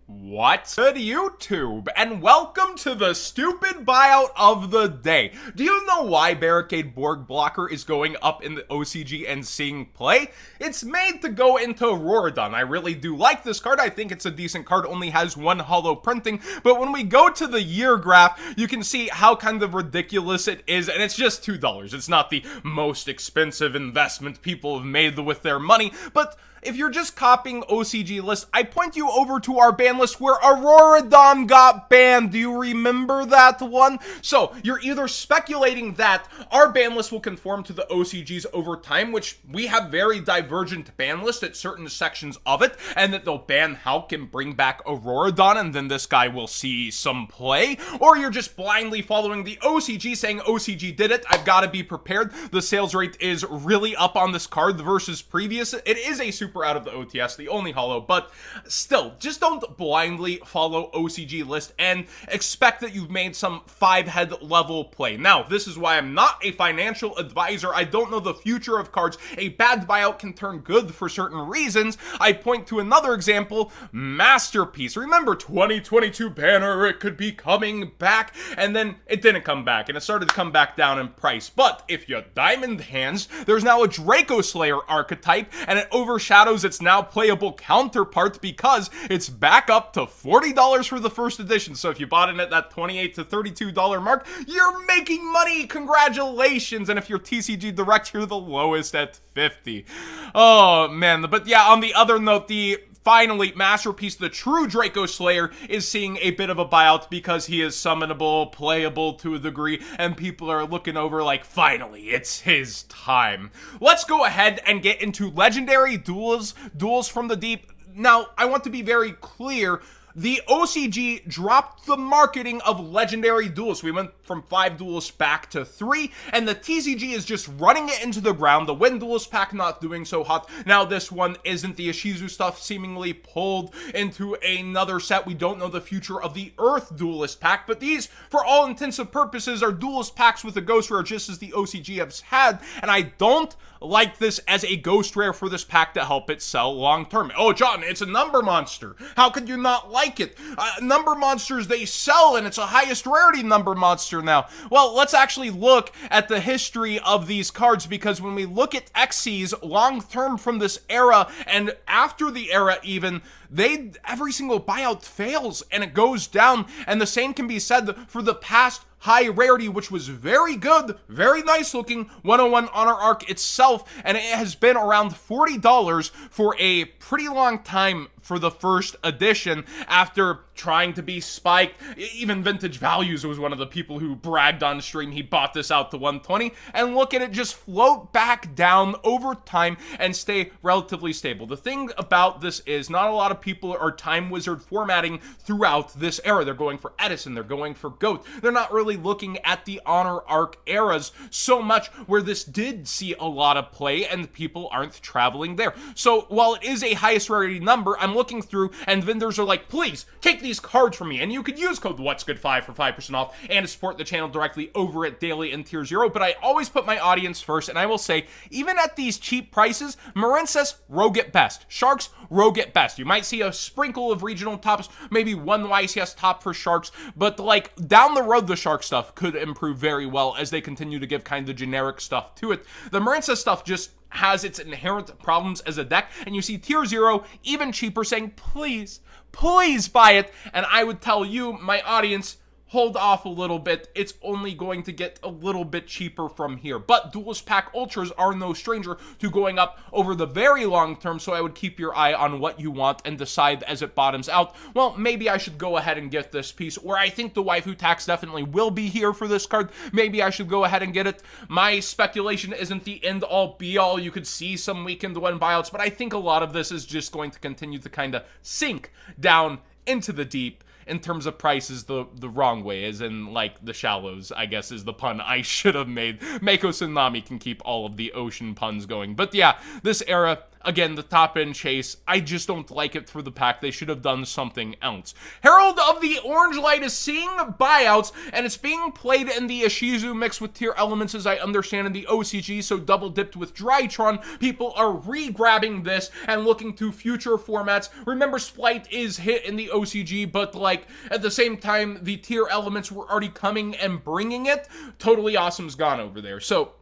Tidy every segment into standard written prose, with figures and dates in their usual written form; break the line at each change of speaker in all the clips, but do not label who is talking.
What? Good YouTube, and welcome to the stupid buyout of the day. Do you know why Barricade Borg Blocker is going up in the OCG and seeing play? It's made to go into Auroradon. I really do like this card. I think it's a decent card, only has one holo printing, but when we go to the year graph, you can see how kind of ridiculous it is, and it's just $2. It's not the most expensive investment people have made with their money, but if you're just copying OCG lists, I point you over to our ban list where Auroradon got banned. Do you remember that one? So, you're either speculating that our ban list will conform to the OCGs over time, which we have very divergent ban lists at certain sections of it, and that they'll ban Hulk and bring back Auroradon, and then this guy will see some play, or you're just blindly following the OCG, saying OCG did it, I've got to be prepared. The sales rate is really up on this card versus previous. It is a super out of the OTS, the only holo, but still, just don't blindly follow OCG list and expect that you've made some 5-head level play. Now, this is why I'm not a financial advisor. I don't know the future of cards. A bad buyout can turn good for certain reasons. I point to another example, Masterpiece. Remember 2022 banner, it could be coming back, and then it didn't come back, and it started to come back down in price. But if you diamond hands, there's now a Draco Slayer archetype, and it overshadows its now playable counterpart because it's back up to $40 for the first edition. So if you bought it at that $28 to $32 mark, you're making money. Congratulations. And if you're TCG Direct, you're the lowest at 50. Oh man. But yeah, on the other note, finally, Masterpiece, the true Draco Slayer, is seeing a bit of a buyout because he is summonable, playable to a degree, and people are looking over like, finally, it's his time. Let's go ahead and get into Legendary Duels from the Deep. Now, I want to be very clear. The OCG dropped the marketing of Legendary Duelists. We went from 5 Duelists back to 3, and the TCG is just running it into the ground. The Wind Duelist pack not doing so hot. Now this one isn't. The Ishizu stuff seemingly pulled into another set. We don't know the future of the Earth Duelist pack, but these, for all intents and purposes, are Duelist packs with a Ghost Rare, just as the OCG has had, and I don't like this as a Ghost Rare for this pack to help it sell long term. Oh, John, it's a number monster. How could you not like it? Number monsters, they sell, and it's a highest rarity number monster now. Well, let's actually look at the history of these cards, because when we look at Xyz long term from this era, and after the era even, every single buyout fails, and it goes down, and the same can be said for the past high rarity, which was very good, very nice looking 101 Honor Arc itself, and it has been around $40 for a pretty long time for the first edition after trying to be spiked. Even Vintage Values was one of the people who bragged on stream he bought this out to 120, and look at it just float back down over time and stay relatively stable. The thing about this is not a lot of people are Time Wizard formatting throughout this era. They're going for Edison, they're going for GOAT. They're not really looking at the Honor Arc eras so much, where this did see a lot of play and people aren't traveling there. So while it is a highest rarity number, I'm looking through and vendors are like, please take these cards from me, and you could use code What's Good 5 for 5% off and to support the channel directly over at Daily and Tier 0. But I always put my audience first, and I will say, even at these cheap prices, Marincess, Rogue at best. Sharks, Rogue at best. You might see a sprinkle of regional tops, maybe one YCS top for Sharks, but like down the road, the Shark stuff could improve very well as they continue to give kind of generic stuff to it. The Marincess stuff just has its inherent problems as a deck, and you see Tier 0 even cheaper saying, please buy it, and I would tell you, my audience, hold off a little bit. It's only going to get a little bit cheaper from here. But Duelist Pack Ultras are no stranger to going up over the very long term, so I would keep your eye on what you want and decide as it bottoms out, well, maybe I should go ahead and get this piece, where I think the waifu tax definitely will be here for this card. Maybe I should go ahead and get it. My speculation isn't the end-all be-all. You could see some weekend one buyouts, but I think a lot of this is just going to continue to kind of sink down into the deep. In terms of prices, the wrong way, as in, like, the shallows, I guess is the pun I should have made. Mako Tsunami can keep all of the ocean puns going. But yeah, this era, again, the top end chase, I just don't like it for the pack. They should have done something else. Herald of the Orange Light is seeing buyouts, and it's being played in the Ishizu mix with tier elements, as I understand, in the OCG, so double dipped with Drytron. People are re-grabbing this and looking to future formats. Remember, Splight is hit in the OCG, but like at the same time, the tier elements were already coming and bringing it. Totally Awesome's gone over there. So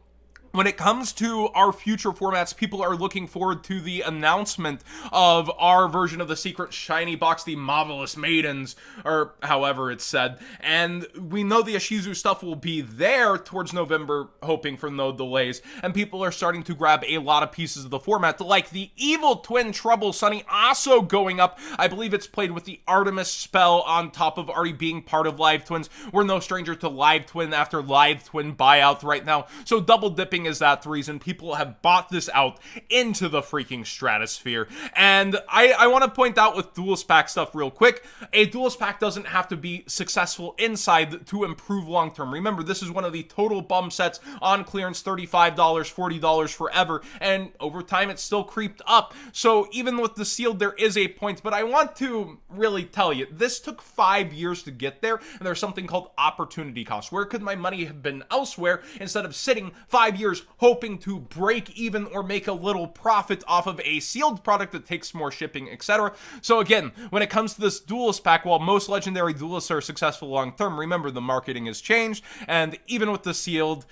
when it comes to our future formats, people are looking forward to the announcement of our version of the secret shiny box, the Marvelous Maidens, or however it's said. And we know the Ishizu stuff will be there towards November, hoping for no delays. And people are starting to grab a lot of pieces of the format, like the Evil Twin Trouble Sunny also going up. I believe it's played with the Artemis spell on top of already being part of Live Twins. We're no stranger to Live Twin after Live Twin buyout right now. So double dipping is that the reason people have bought this out into the freaking stratosphere. And I want to point out with Duelist pack stuff real quick, a Duelist pack doesn't have to be successful inside to improve long term. Remember, this is one of the total bum sets on clearance, $35, $40 forever, and over time it's still creeped up. So even with the sealed, there is a point, but I want to really tell you, this took 5 years to get there, and there's something called opportunity cost. Where could my money have been elsewhere instead of sitting 5 years hoping to break even or make a little profit off of a sealed product that takes more shipping, etc. So again, when it comes to this Duelist pack, while most legendary duelists are successful long term, remember the marketing has changed, and even with the sealed,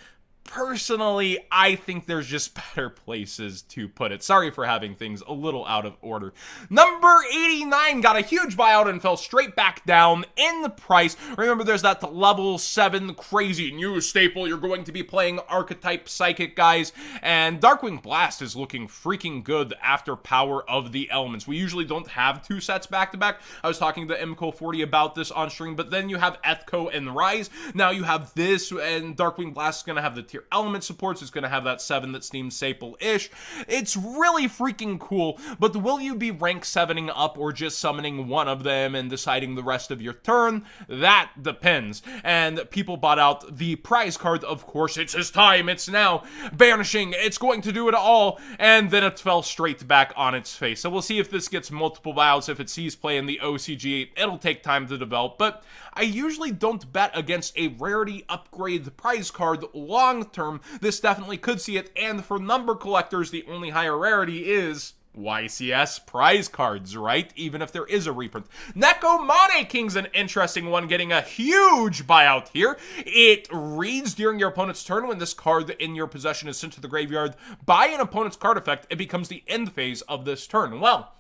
personally, I think there's just better places to put it. Sorry for having things a little out of order. Number 89 got a huge buyout and fell straight back down in the price. Remember, there's that level 7 crazy new staple. You're going to be playing Archetype Psychic, guys, and Darkwing Blast is looking freaking good after Power of the Elements. We usually don't have 2 sets back-to-back. I was talking to MCO40 about this on stream, but then you have Ethco and Rise. Now you have this, and Darkwing Blast is going to have the tier element supports. It's going to have that 7 that seems staple-ish. It's really freaking cool, but will you be rank 7ing up or just summoning one of them and deciding the rest of your turn? That depends. And people bought out the prize card. Of course, it's his time. It's now. Banishing. It's going to do it all. And then it fell straight back on its face. So we'll see if this gets multiple buyouts. If it sees play in the OCG, it'll take time to develop. But I usually don't bet against a rarity upgrade prize card long term. This definitely could see it, and for number collectors, the only higher rarity is YCS prize cards, right? Even if there is a reprint. Neko Mane King's an interesting one, getting a huge buyout here. It reads during your opponent's turn when this card in your possession is sent to the graveyard by an opponent's card effect, it becomes the end phase of this turn. Well,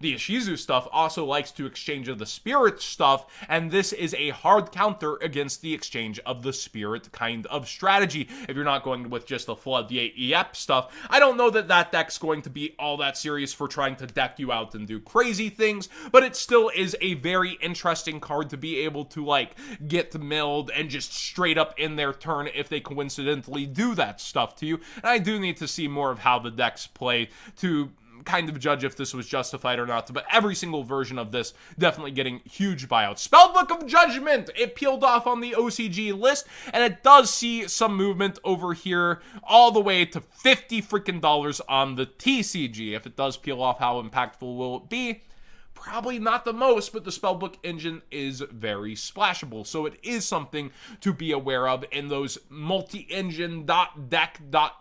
the Ishizu stuff also likes to exchange of the spirit stuff, and this is a hard counter against the exchange of the spirit kind of strategy. If you're not going with just the Floodgate EF stuff, I don't know that that deck's going to be all that serious for trying to deck you out and do crazy things, but it still is a very interesting card to be able to, like, get milled and just straight up in their turn if they coincidentally do that stuff to you. And I do need to see more of how the decks play to kind of judge if this was justified or not, but every single version of this definitely getting huge buyouts. Spellbook of Judgment, it peeled off on the OCG list, and it does see some movement over here all the way to $50 freaking dollars on the TCG. If it does peel off, how impactful will it be? Probably not the most, but the Spellbook engine is very splashable, so it is something to be aware of in those multi-engine deck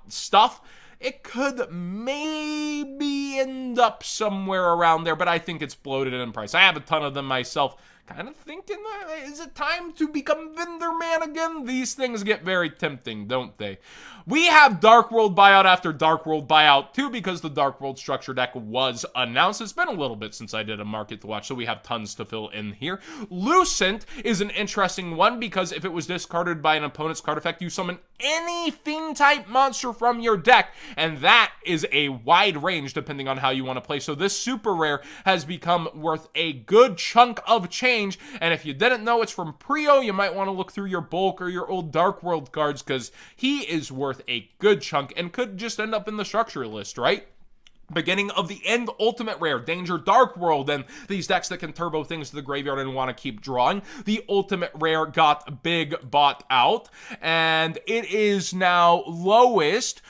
stuff. It could maybe end up somewhere around there, but I think it's bloated in price. I have a ton of them myself. Kind of thinking, is it time to become Vendor Man again? These things get very tempting, don't they? We have Dark World buyout after Dark World buyout too, because the Dark World structure deck was announced. It's been a little bit since I did a market to watch, so we have tons to fill in here. Lucent is an interesting one because if it was discarded by an opponent's card effect, you summon any fiend type monster from your deck, and that is a wide range depending on how you want to play. So this super rare has become worth a good chunk of change, and if you didn't know it's from Prio, you might want to look through your bulk or your old Dark World cards, because he is worth a good chunk and could just end up in the structure list, right? Beginning of the End Ultimate Rare, Danger Dark World, and these decks that can turbo things to the graveyard and want to keep drawing. The Ultimate Rare got big bought out, and it is now lowest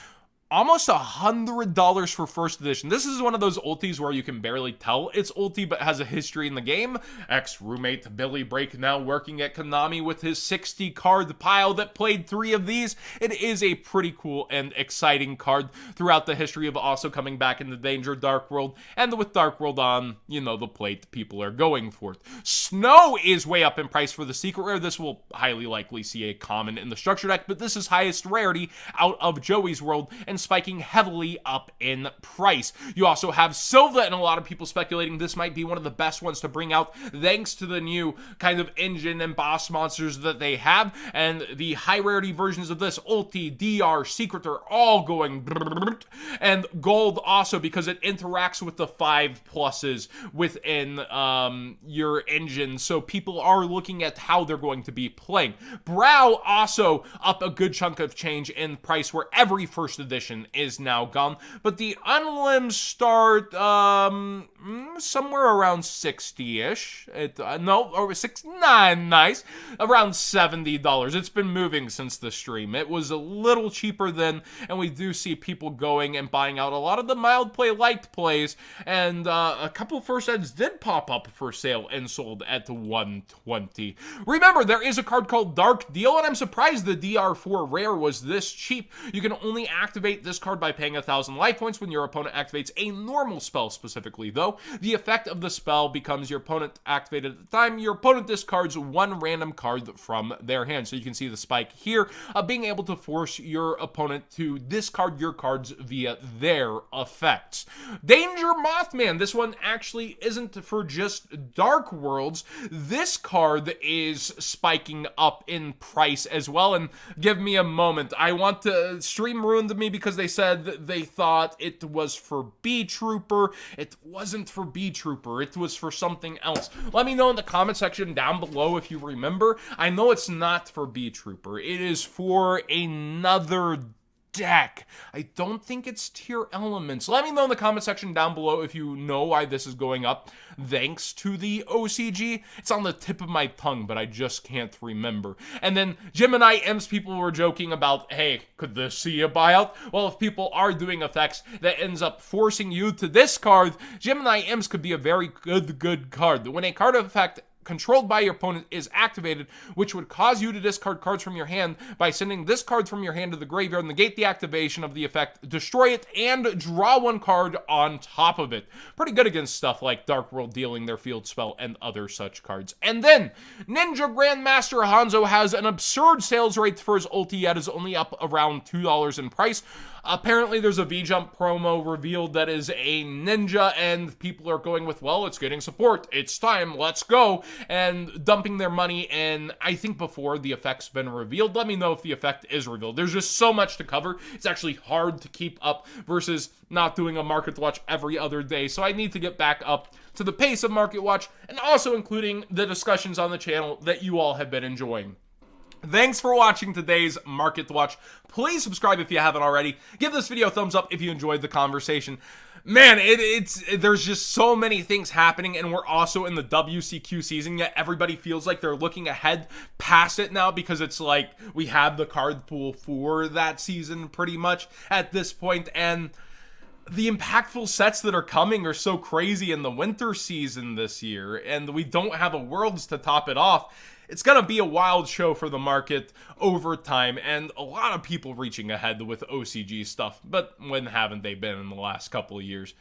almost $100 for first edition. This is one of those ultis where you can barely tell it's ulti, but has a history in the game. Ex-roommate Billy Brake now working at Konami with his 60 card pile that played 3 of these. It is a pretty cool and exciting card throughout the history of also coming back into Danger Dark World, and with Dark World on, you know, the plate, people are going for it. Snow is way up in price for the secret rare. This will highly likely see a common in the structure deck, but this is highest rarity out of Joey's world and spiking heavily up in price. You also have Sylva, and a lot of people speculating this might be one of the best ones to bring out thanks to the new kind of engine and boss monsters that they have, and the high rarity versions of this, ulti, DR, secret, are all going and gold also because it interacts with the 5 pluses within your engine, so people are looking at how they're going to be playing. Brow also up a good chunk of change in price, where every first edition is now gone, but the unlimbs start somewhere around 60-ish. Or 69, nice, around $70. It's been moving since the stream. It was a little cheaper then, and we do see people going and buying out a lot of the mild play, light plays, and a couple first eds did pop up for sale and sold at $120. Remember, there is a card called Dark Deal, and I'm surprised the DR4 rare was this cheap. You can only activate this card by paying 1,000 life points when your opponent activates a normal spell specifically, though. The effect of the spell becomes your opponent activated at the time. Your opponent discards 1 random card from their hand. So you can see the spike here of being able to force your opponent to discard your cards via their effects. Danger Mothman. This one actually isn't for just Dark Worlds. This card is spiking up in price as well, and give me a moment. I want to... Stream ruined me because they said they thought it was for B Trooper. It wasn't for B Trooper. It was for something else. Let me know in the comment section down below if you remember. I know it's not for B Trooper. It is for another deck. I don't think it's Tier Elements. Let me know in the comment section down below if you know why this is going up thanks to the OCG. It's on the tip of my tongue, but I just can't remember. And then Gemini Imps, people were joking about, hey, could this see a buyout? Well, if people are doing effects that ends up forcing you to discard, Gemini Imps could be a very good card. When a card effect controlled by your opponent is activated, which would cause you to discard cards from your hand by sending this card from your hand to the graveyard, negate the activation of the effect, destroy it, and draw 1 card on top of it. Pretty good against stuff like Dark World dealing their field spell and other such cards. And then, Ninja Grandmaster Hanzo has an absurd sales rate for his ulti, yet is only up around $2 in price. Apparently, there's a V-Jump promo revealed that is a ninja, and people are going with, well, it's getting support. It's time. Let's go. And dumping their money in, I think, before the effect's been revealed. Let me know if the effect is revealed. There's just so much to cover. It's actually hard to keep up versus not doing a Market Watch every other day. So I need to get back up to the pace of Market Watch, and also including the discussions on the channel that you all have been enjoying. Thanks for watching today's Market Watch. Please subscribe if you haven't already. Give this video a thumbs up if you enjoyed the conversation. Man, there's just so many things happening, and we're also in the WCQ season, yet everybody feels like they're looking ahead past it now because it's like we have the card pool for that season pretty much at this point, and the impactful sets that are coming are so crazy in the winter season this year, and we don't have a Worlds to top it off. It's going to be a wild show for the market over time, and a lot of people reaching ahead with OCG stuff, but when haven't they been in the last couple of years?